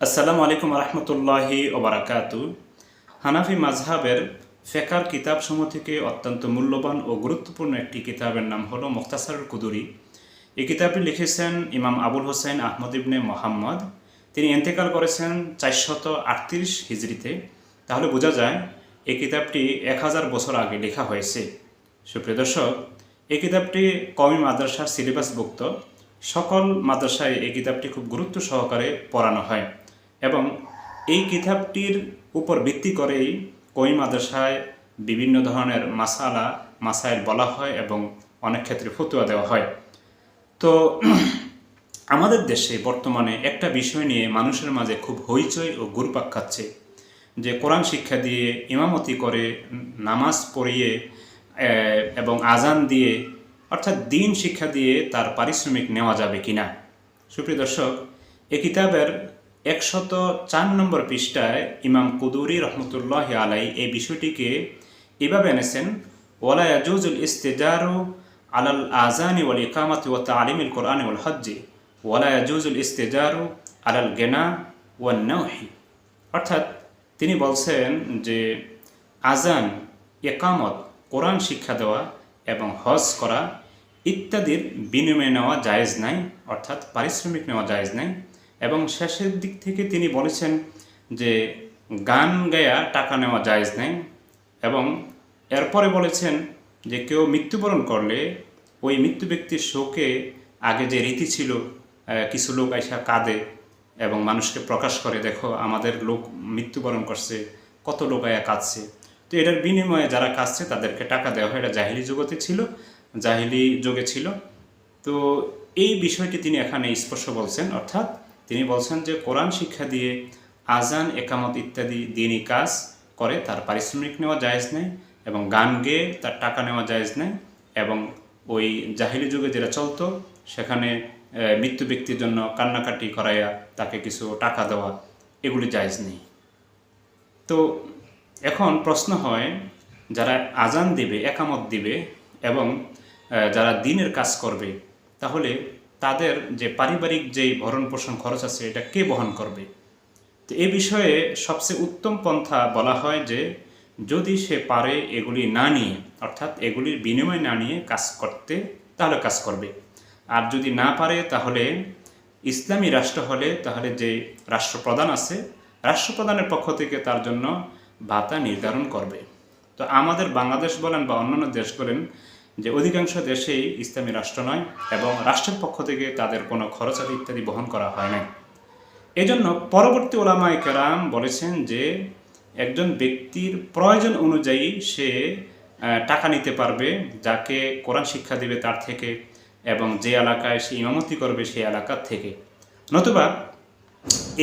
আসসালামু আলাইকুম রহমতুল্লাহি ওবারাকাতু। হানাফি মাজহাবের ফেকার কিতাবসমূহ থেকে অত্যন্ত মূল্যবান ও গুরুত্বপূর্ণ একটি কিতাবের নাম হলো মুখতাসারুল কুদুরি। এই কিতাবটি লিখেছেন ইমাম আবুল হোসেন আহমদ ইবনে মোহাম্মদ। তিনি ইন্তেকাল করেছেন 438 হিজরিতে। তাহলে বোঝা যায় এই কিতাবটি 1000 বছর আগে লেখা হয়েছে। সুপ্রিয় দর্শক, এই কিতাবটি কওমি মাদ্রাসার সিলেবাসভুক্ত। সকল মাদ্রাসায় এই কিতাবটি খুব গুরুত্ব সহকারে পড়ানো হয় এবং এই কিতাবটির উপর ভিত্তি করেই কওমি মাদ্রাসায় বিভিন্ন ধরনের মাসাইল বলা হয় এবং অনেক ক্ষেত্রে ফতোয়া দেওয়া হয়। তো আমাদের দেশে বর্তমানে একটা বিষয় নিয়ে মানুষের মাঝে খুব হইচই ও ঘুরপাক খাচ্ছে যে কোরআন শিক্ষা দিয়ে ইমামতি করে নামাজ পড়িয়ে এবং আজান দিয়ে অর্থাৎ দ্বীন শিক্ষা দিয়ে তার পারিশ্রমিক নেওয়া যাবে কিনা। সুপ্রিয় দর্শক, এই কিতাবের 104 নম্বর পৃষ্ঠায় ইমাম কুদুরি রহমতুল্লাহ আলাই এই বিষয়টিকে এভাবে এনেছেন: ওয়ালা ইয়াজুজুল ইস্তিজারু আলাল আজানি ওয়াল ইকামাতি ওয়া তালিমিল কোরআনি ওয়াল হজ্জি ওয়ালা ইয়াজুজুল ইস্তিজারু আলাল গেনা ওয়ান নাওহি। অর্থাৎ তিনি বলছেন যে আজান, ইকামত, কোরআন শিক্ষা দেওয়া এবং হজ করা ইত্যাদির বিনিময়ে নেওয়া জায়েজ নাই, অর্থাৎ পারিশ্রমিক নেওয়া জায়েজ নাই। এবং শেষের দিক থেকে তিনি বলেছেন যে গান গায়া টাকা নেওয়া জায়েজ নাই। এবং এরপরে বলেছেন যে কেউ মৃত্যুবরণ করলে ওই মৃত্যু ব্যক্তির শোকে আগে যে রীতি ছিল, কিছু লোক আইসা কাঁদে এবং মানুষকে প্রকাশ করে, দেখো আমাদের লোক মৃত্যুবরণ করছে, কত লোক আয়া কাঁদছে। তো এটার বিনিময়ে যারা কাঁদছে তাদেরকে টাকা দেওয়া হয়। এটা জাহিলি যুগে ছিল। তো এই বিষয়টি তিনি এখানে স্পষ্ট বলছেন, অর্থাৎ তিনি বলছেন যে কোরআন শিক্ষা দিয়ে আজান, একামত ইত্যাদি দ্বীনি কাজ করে তার পারিশ্রমিক নেওয়া জায়েজ নেই এবং গান গেয়ে তার টাকা নেওয়া জায়েজ নেই। এবং ওই জাহিলি যুগে যেটা চলতো সেখানে মৃত্যু ব্যক্তির জন্য কান্নাকাটি করাইয়া তাকে কিছু টাকা দেওয়া, এগুলি জায়েজ নেই। তো এখন প্রশ্ন হয়, যারা আজান দিবে, একামত দিবে এবং যারা দ্বীনের কাজ করবে, তাহলে তাদের যে পারিবারিক যেই ভরণ পোষণ খরচ আছে এটা কে বহন করবে? তো এ বিষয়ে সবচেয়ে উত্তম পন্থা বলা হয় যে যদি সে পারে এগুলি না নিয়ে, অর্থাৎ এগুলির বিনিময় না নিয়ে কাজ করতে, তাহলে কাজ করবে। আর যদি না পারে তাহলে ইসলামী রাষ্ট্র হলে তাহলে যে রাষ্ট্রপ্রধান আছে, রাষ্ট্রপ্রধানের পক্ষ থেকে তার জন্য ভাতা নির্ধারণ করবে। তো আমাদের বাংলাদেশ বলেন বা অন্যান্য দেশ বলেন যে অধিকাংশ দেশেই ইসলামী রাষ্ট্র নয় এবং রাষ্ট্রের পক্ষ থেকে তাদের কোনো খরচাদি ইত্যাদি বহন করা হয় না। এজন্য পরবর্তী ওলামায়ে কেরাম বলেছেন যে একজন ব্যক্তির প্রয়োজন অনুযায়ী সে টাকা নিতে পারবে, যাকে কোরআন শিক্ষা দেবে তার থেকে এবং যে এলাকায় সে ইমামতি করবে সেই এলাকার থেকে। নতুবা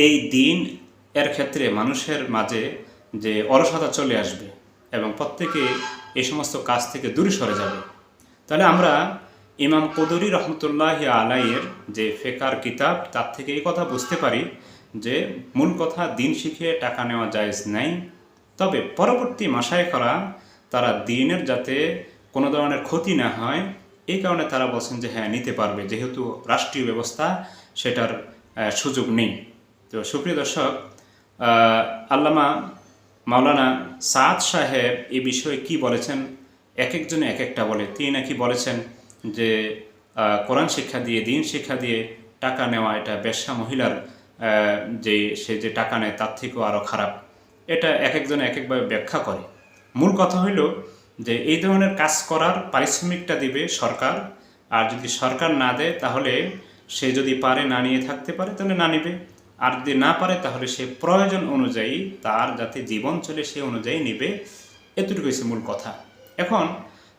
এই দ্বীন এর ক্ষেত্রে মানুষের মাঝে যে অলসতা চলে আসবে এবং প্রত্যেকে এই সমস্ত কাজ থেকে দূরে সরে যাবে। তাহলে আমরা ইমাম কুদুরি রহমতুল্লাহ আলাইয়ের যে ফেকার কিতাব তার থেকে এই কথা বুঝতে পারি যে মূল কথা দ্বীন শিখে টাকা নেওয়া জায়েজ নাই। তবে পরবর্তী মাশায়েখরা তারা দ্বীনের যাতে কোনো ধরনের ক্ষতি না হয় এই কারণে তারা বলছেন যে হ্যাঁ নিতে পারবে, যেহেতু রাষ্ট্রীয় ব্যবস্থা সেটার সুযোগ নেই। তো সুপ্রিয় দর্শক, আল্লামা মাওলানা সাদ সাহেব এই বিষয়ে কি বলেছেন, এক একজনে এক একটা বলে। তিনি নাকি বলেছেন যে কোরআন শিক্ষা দিয়ে, দ্বীন শিক্ষা দিয়ে টাকা নেওয়া এটা বেশ্যা মহিলার সে যে টাকা নেয় তার থেকেও আরও খারাপ। এটা এক একজনে এক একভাবে ব্যাখ্যা করে। মূল কথা হইল যে এই ধরনের কাজ করার পারিশ্রমিকটা দিবে সরকার, আর যদি সরকার না দেয় তাহলে সে যদি পারে না নিয়ে থাকতে পারে তাহলে না নিবে, আর যদি না পারে তাহলে সে প্রয়োজন অনুযায়ী তার যাতে জীবন চলে সে অনুযায়ী নিবে। এতটুকু হচ্ছে মূল কথা। এখন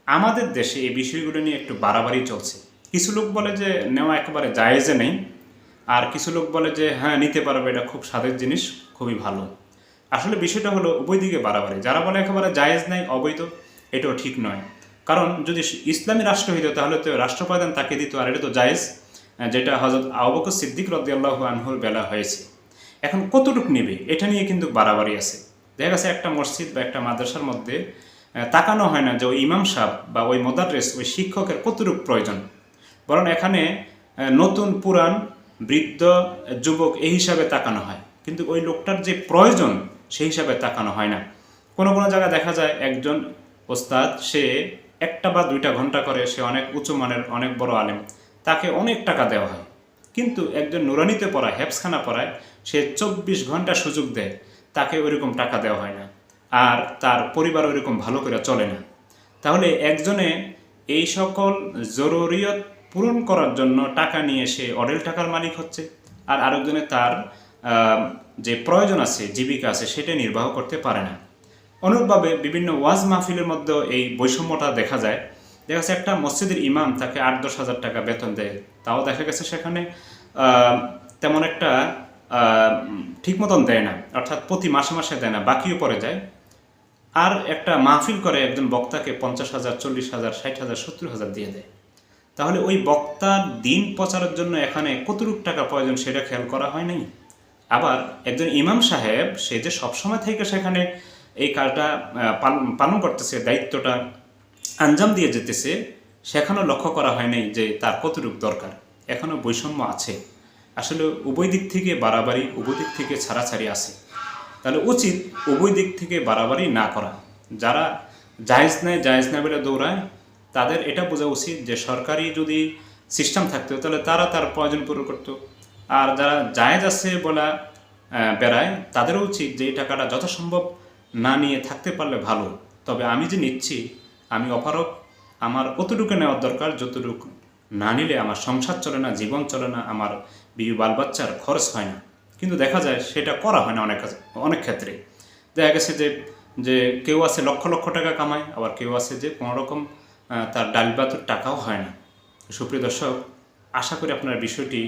আমাদের দেশে এই বিষয়গুলো নিয়ে একটু বাড়াবাড়ি চলছে। কিছু লোক বলে যে নেওয়া একেবারে জায়েজে নেই, আর কিছু লোক বলে যে হ্যাঁ নিতে পারবে, এটা খুব স্বাদের জিনিস, খুবই ভালো। আসলে বিষয়টা হলো উভয় দিকে বাড়াবাড়ি। যারা বলে একেবারে জায়েজ নাই, অবৈধ, এটাও ঠিক নয়। কারণ যদি ইসলামী রাষ্ট্র হইত তাহলে তো রাষ্ট্রপ্রধান তাকে দিত, আর এটা তো জায়েজ, যেটা হযরত আবু বকর সিদ্দিক রাদিয়াল্লাহু আনহুর বেলা হয়েছে। এখন কতটুকু নেবে এটা নিয়ে কিন্তু বাড়াবাড়ি আছে। দেখা গেছে একটা মসজিদ বা একটা মাদ্রাসার মধ্যে তাকানো হয় না যে ওই ইমাম সাহেব বা ওই মোদাররেস, ওই শিক্ষকের কতটুকু প্রয়োজন, বরং এখানে নতুন পুরান, বৃদ্ধ, যুবক এই হিসাবে তাকানো হয়। কিন্তু ওই লোকটার যে প্রয়োজন সেই হিসাবে তাকানো হয় না। কোনো কোনো জায়গায় দেখা যায় একজন ওস্তাদ সে 1 বা 2 ঘন্টা করে, সে অনেক উঁচু মানের অনেক বড় আলেম, তাকে অনেক টাকা দেওয়া হয়। কিন্তু একজন নুরানিতে পড়ায়, হেফসখানা পড়ায়, সে 24 ঘন্টা সুযোগ দেয়, তাকে ওইরকম টাকা দেওয়া হয় না, আর তার পরিবার ওইরকম ভালো করে চলে না। তাহলে একজনে এই সকল জরুরিয়ত পূরণ করার জন্য টাকা নিয়ে সে অঢেল টাকার মালিক হচ্ছে, আর আরেকজনে তার যে প্রয়োজন আছে, জীবিকা আছে, সেটা নির্বাহ করতে পারে না। অনুরূপভাবে বিভিন্ন ওয়াজ মাহফিলের মধ্যেও এই বৈষম্যটা দেখা যায়। দেখা যাচ্ছে একটা মসজিদের ইমাম, তাকে 8-10 হাজার টাকা বেতন দেয়, তাও দেখা গেছে সেখানে তেমন একটা ঠিক মতন দেয় না, অর্থাৎ প্রতি মাসে মাসে দেয় না, বাকিও পড়ে যায়। আর একটা মাহফিল করে একজন বক্তাকে 50,000, 40,000, 60,000, 70,000 দিয়ে দেয়। তাহলে ওই বক্তার দিন প্রচারের জন্য এখানে কতটুকু টাকা প্রয়োজন সেটা খেয়াল করা হয় নাই। আবার একজন ইমাম সাহেব, সে যে সবসময় থেকে সেখানে এই কাজটা পালন করতেছে, দায়িত্বটা আঞ্জাম দিয়ে যেতেছে, সেখানেও লক্ষ্য করা হয় নাই যে তার কতটুকু দরকার। এখনও বৈষম্য আছে। আসলে উভয় দিক থেকে বাড়াবাড়ি, উভয় দিক থেকে ছাড়াছাড়ি আছে। তাহলে উচিত উভয় দিক থেকে বাড়াবাড়ি না করা। যারা জায়েজ নেয় বলে দৌড়ায়, তাদের এটা বোঝা উচিত যে সরকারি যদি সিস্টেম থাকতো তাহলে তারা তার প্রয়োজন পূরণ করতো। আর যারা জায়েজ আছে বলা বেড়ায়, তাদেরও উচিত যে এই টাকাটা যথাসম্ভব না নিয়ে থাকতে পারলে ভালো। তবে আমি যে নিচ্ছি, আমি অপারক, আমার কতটুকু নেওয়ার দরকার, যতটুকু না নিলে আমার সংসার চলে না, জীবন চলে না, আমার বিবি বাল বাচ্চার খরচ হয় না। কিন্তু দেখা যায় সেটা করা হয় না অনেক ক্ষেত্রে। দেখা গেছে যে কেউ আছে লক্ষ লক্ষ টাকা কামায়, আবার কেউ আছে যে কোনোরকম তার ডাল ভাতের টাকাও হয় না। সুপ্রিয় দর্শক, আশা করি আপনারা বিষয়টি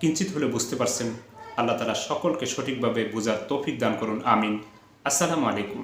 কিঞ্চিত হলে বুঝতে পারছেন। আল্লাহ তাআলা সকলকে সঠিকভাবে বোঝার তৌফিক দান করুন, আমিন। আসসালামু আলাইকুম।